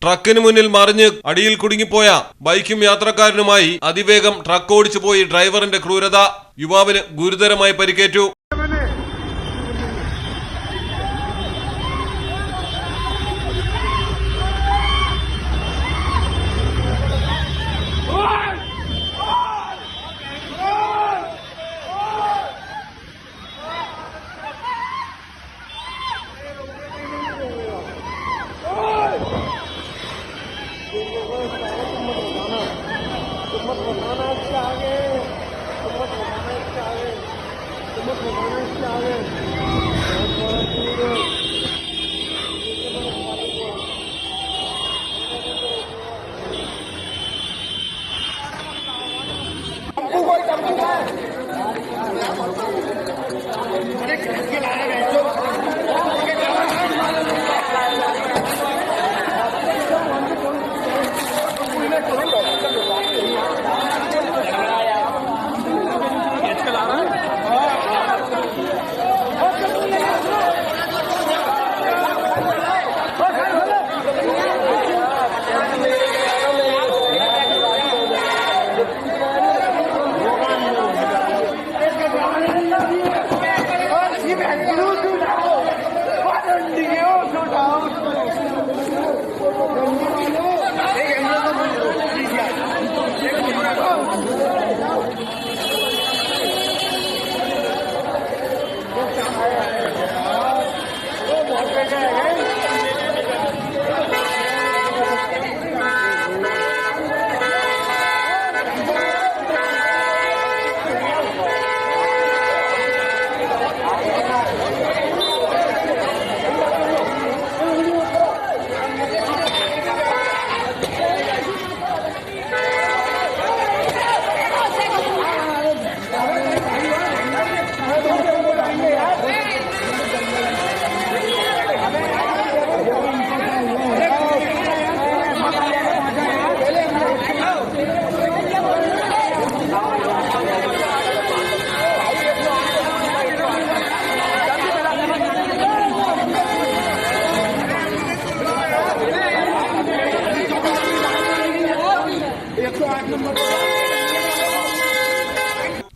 ട്രക്കിന് മുന്നിൽ മറിഞ്ഞ് അടിയിൽ കുടുങ്ങിപ്പോയ ബൈക്കും യാത്രക്കാരനുമായി അതിവേഗം ട്രക്ക് ഓടിച്ചു പോയി ഡ്രൈവറിന്റെ ക്രൂരത. യുവാവിന് ഗുരുതരമായി പരിക്കേറ്റു.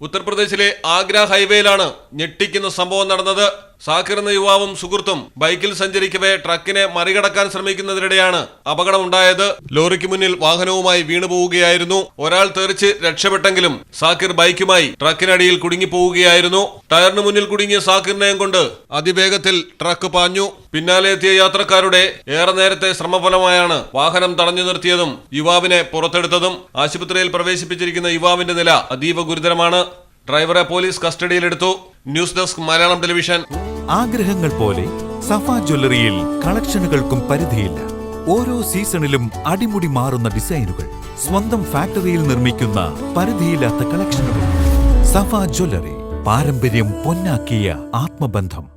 ഉത്തർപ്രദേശിലെ ആഗ്ര ഹൈവേയിലാണ് ഞെട്ടിക്കുന്ന സംഭവം നടന്നത്. സാക്കിർ എന്ന യുവാവും സുഹൃത്തും ബൈക്കിൽ സഞ്ചരിക്കവേ ട്രക്കിനെ മറികടക്കാൻ ശ്രമിക്കുന്നതിനിടെയാണ് അപകടമുണ്ടായത്. ലോറിക്ക് മുന്നിൽ വാഹനവുമായി വീണുപോവുകയായിരുന്നു. ഒരാൾ തെറിച്ച് രക്ഷപ്പെട്ടെങ്കിലും സാക്കിർ ബൈക്കുമായി ട്രക്കിനടിയിൽ കുടുങ്ങിപ്പോവുകയായിരുന്നു. ടയറിന് മുന്നിൽ കുടുങ്ങിയ സാക്കിറിനെയും കൊണ്ട് അതിവേഗത്തിൽ ട്രക്ക് പാഞ്ഞു. പിന്നാലെ എത്തിയ യാത്രക്കാരുടെ ഏറെ നേരത്തെ ശ്രമഫലമായാണ് വാഹനം തടഞ്ഞു നിർത്തിയതും യുവാവിനെ പുറത്തെടുത്തതും. ആശുപത്രിയിൽ പ്രവേശിപ്പിച്ചിരിക്കുന്ന യുവാവിന്റെ നില അതീവ ഗുരുതരമാണ്. ഡ്രൈവറെ പോലീസ് കസ്റ്റഡിയിലെടുത്തു. News desk Malayalam television. ആഗ്രഹങ്ങൾ പോലെ സഫ ജ്വല്ലറിയിൽ കളക്ഷനുകൾക്കും പരിധിയില്ല. ഓരോ സീസണിലും അടിമുടി മാറുന്ന ഡിസൈനുകൾ, സ്വന്തം ഫാക്ടറിയിൽ നിർമ്മിക്കുന്ന പരിധിയില്ലാത്ത കളക്ഷനുകൾ. സഫ ജ്വല്ലറി, പാരമ്പര്യം പൊന്നാക്കിയ ആത്മബന്ധം.